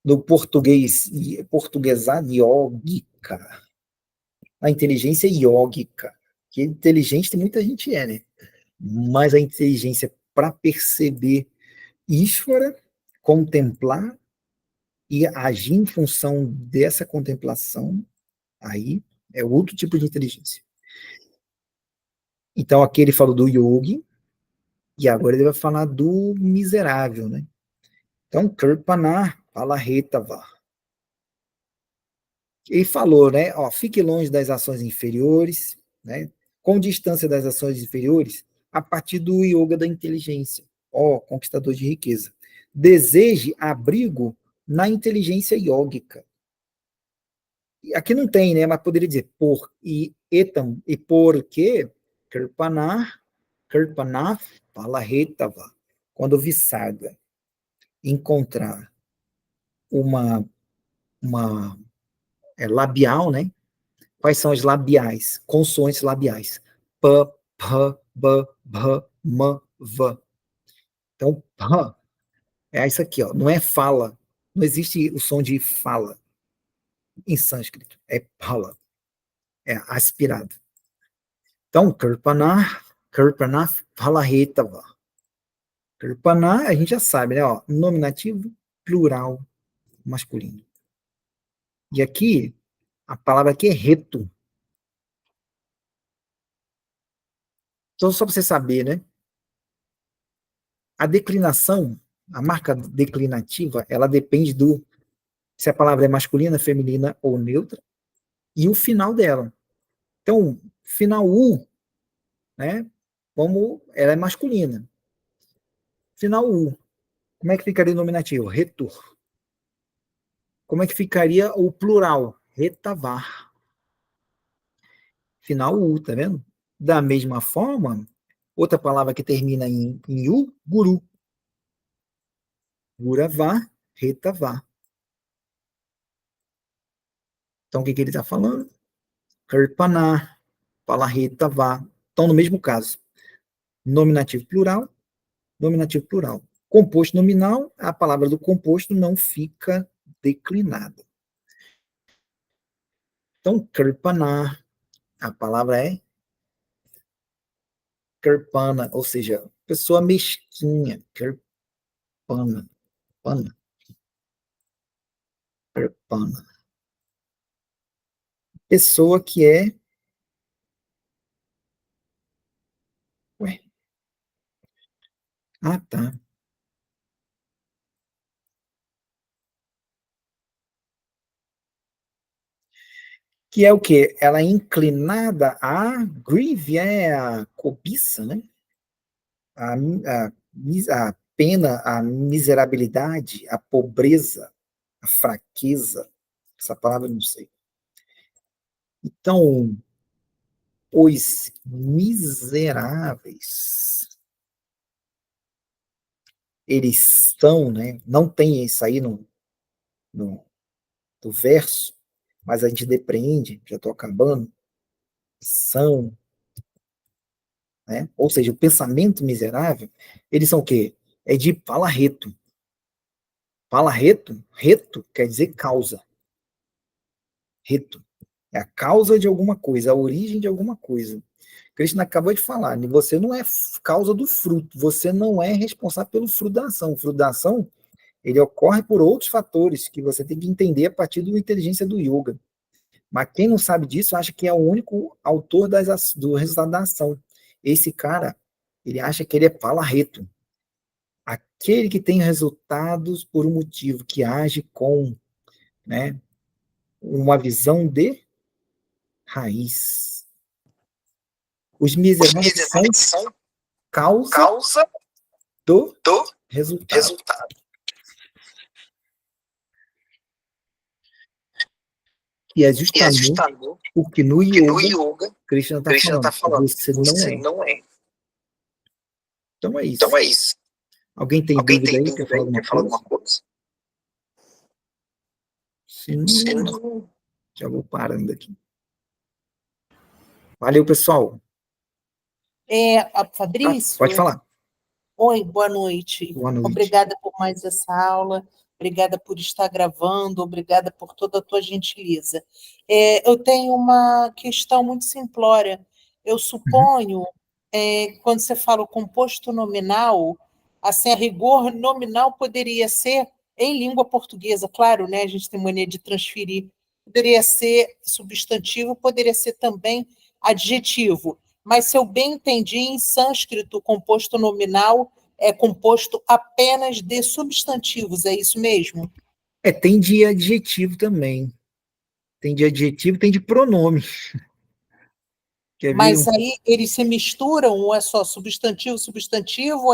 do português, portuguesado, yógica. A inteligência yógica. Que inteligente tem muita gente né? Mas a inteligência para perceber Ishvara, contemplar e agir em função dessa contemplação, aí é outro tipo de inteligência. Então aqui ele falou do yogi, e agora ele vai falar do miserável, né? Então, Kirpana Palahetava. Ele falou, né? Ó, fique longe das ações inferiores, né? Com distância das ações inferiores, a partir do yoga da inteligência. Ó, conquistador de riqueza. Deseje abrigo na inteligência yógica. Aqui não tem, né? Mas poderia dizer por e etam e porque Kirpanar, Kirpanath, Palahetava. Quando o Visarga encontrar uma labial, né? Quais são as labiais? Consoantes labiais. P, P, B, B, M, V. Então, P é isso aqui, ó. Não é fala. Não existe o som de fala em sânscrito. É pala. É aspirado. Então, Kirpana Palahetava. Kirpana, a gente já sabe, né? Ó, nominativo, plural, masculino. E aqui, A palavra aqui é reto. Então, só para você saber, né? A declinação, a marca declinativa, ela depende do se a palavra é masculina, feminina ou neutra e o final dela. Então, final U, né? Como ela é masculina. Final U, como é que ficaria o nominativo? Retor. Como é que ficaria o plural? Retavar. Final U, tá vendo? Da mesma forma, outra palavra que termina em U, guru. Guravá, retavá. Então, o que ele está falando? Karpaná, palarretavá. Então, no mesmo caso, nominativo plural, nominativo plural. Composto nominal, a palavra do composto não fica declinada. Então, karpaná, a palavra é karpana, ou seja, pessoa mesquinha, karpana, pana, karpana. Pessoa que é, ué, ah, tá. Que é o quê? Ela é inclinada a grieve, é a cobiça, né? A, a, a pena, a miserabilidade, a pobreza, a fraqueza. Essa palavra eu não sei. Então, os miseráveis, eles são, né? Não tem isso aí no verso, mas a gente depreende, já estou acabando, são, né? Ou seja, o pensamento miserável, eles são o quê? É de palarreto. Palarreto, reto quer dizer causa. Reto. É a causa de alguma coisa, a origem de alguma coisa. Krishna acabou de falar, você não é causa do fruto, você não é responsável pelo fruto da ação. O fruto da ação, ele ocorre por outros fatores que você tem que entender a partir da inteligência do yoga. Mas quem não sabe disso acha que é o único autor do resultado da ação. Esse cara, ele acha que ele é palarreto. Aquele que tem resultados por um motivo, que age com, né, uma visão de raiz. Os miseráveis são são causa causa do do resultado. resultado. E é E é justamente justamente o que no o que no yoga yoga Krishna está Krishna está falando. falando. Você não Você é. não é. Então é Então isso. é isso. Alguém tem Alguém dúvida tem aí? Quer dúvida falar aí? alguma Quer falar coisa? alguma coisa? Se Se não, não, já vou parando aqui. Valeu, pessoal. Pode Fabrício, falar. oi, boa noite. Boa noite. Obrigada por mais essa aula, obrigada por estar gravando, obrigada por toda a tua gentileza. Eu tenho uma questão muito simplória. Eu Uhum. suponho, quando você fala o composto nominal, assim, a rigor nominal poderia ser, em língua portuguesa, claro, né? A gente tem mania de transferir, poderia ser substantivo, poderia ser também adjetivo. Mas, se eu bem entendi, em sânscrito, o composto nominal é composto apenas de substantivos, é isso mesmo? Tem de adjetivo também. Tem de adjetivo, tem de pronome. Quer ver? Mas aí eles se misturam, ou é só substantivo, substantivo,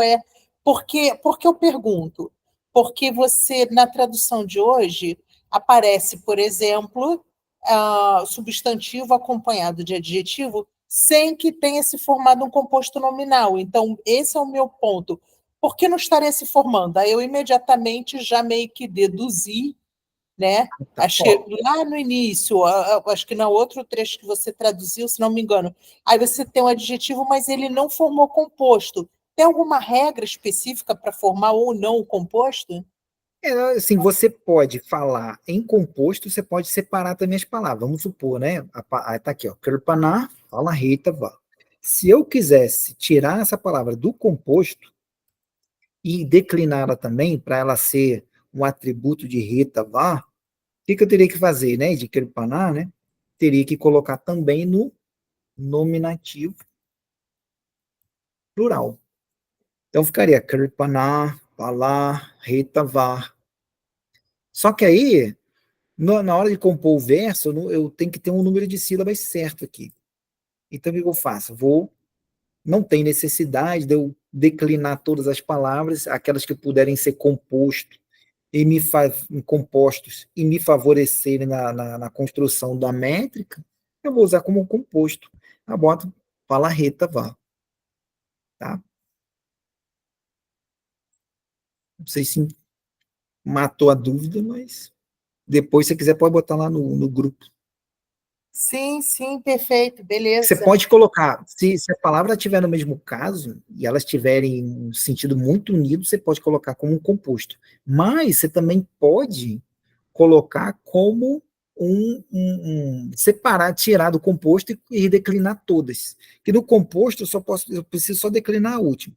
Porque eu pergunto? Porque você, na tradução de hoje, aparece, por exemplo, substantivo acompanhado de adjetivo, sem que tenha se formado um composto nominal. Então, esse é o meu ponto. Por que não estaria se formando? Aí eu imediatamente já meio que deduzi, né? Tá. Acho que lá no início, acho que no outro trecho que você traduziu, se não me engano, aí você tem um adjetivo, mas ele não formou composto. Tem alguma regra específica para formar ou não o composto? Assim, você pode falar em composto, você pode separar também as palavras. Vamos supor, né? Tá aqui, ó. Kirpaná, fala reita, vá. Se eu quisesse tirar essa palavra do composto e decliná-la também para ela ser um atributo de reta, vá, o que eu teria que fazer, né? De Kirpaná, né? teria que colocar também no nominativo plural. Então ficaria Kripana, Pala, Retavar. Só que aí, na hora de compor o verso, eu tenho que ter um número de sílabas certo aqui. Então o que eu faço? Não tem necessidade de eu declinar todas as palavras, aquelas que puderem ser compostos e me favorecerem na construção da métrica, eu vou usar como composto. Eu boto palarreta vá. Tá? Não sei se matou a dúvida, mas depois, se você quiser, pode botar lá no grupo. Sim, sim, perfeito, Você beleza. pode colocar, se a palavra estiver no mesmo caso, e elas tiverem um sentido muito unido, você pode colocar como um composto. Mas você também pode colocar como separar, tirar do composto e declinar todas. Que no composto eu preciso só declinar a última.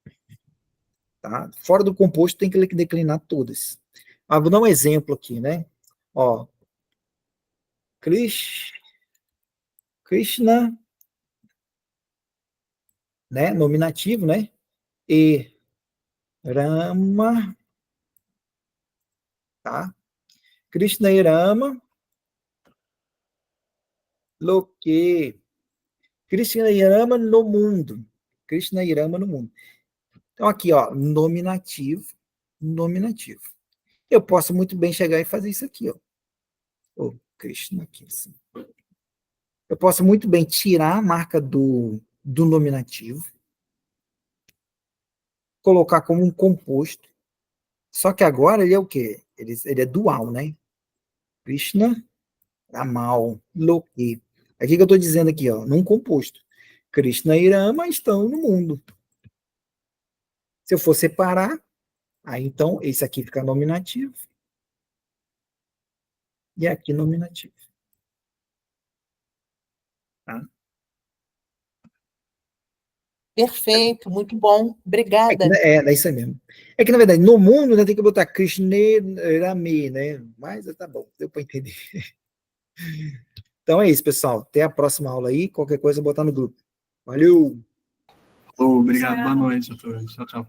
Tá? Fora do composto tem que declinar todas. Vou dar um exemplo aqui, né? Ó, Krishna, né? Nominativo, né? E Rama, tá? Krishna e Rama, Loke. Krishna e Rama no mundo. Krishna e Rama no mundo. Então, aqui, ó, nominativo, nominativo. Eu posso muito bem chegar e fazer isso aqui, ó. Oh, Krishna aqui, assim. Eu posso muito bem tirar a marca do nominativo, colocar como um composto. Só que agora ele é o quê? Ele é dual, né? Krishna, Ramal, Loki. Aqui que eu estou dizendo aqui, ó, num composto. Krishna e Rama estão no mundo. Se eu for separar, aí então esse aqui fica nominativo e aqui nominativo. Tá? Perfeito, muito bom. Obrigada. É isso aí mesmo. É que, na verdade, no mundo, né, tem que botar Krishna Rame, né? Mas tá bom, deu para entender. Então é isso, pessoal. Até a próxima aula aí. Qualquer coisa, botar no grupo. Valeu! Obrigado, boa noite a todos. Tchau, tchau.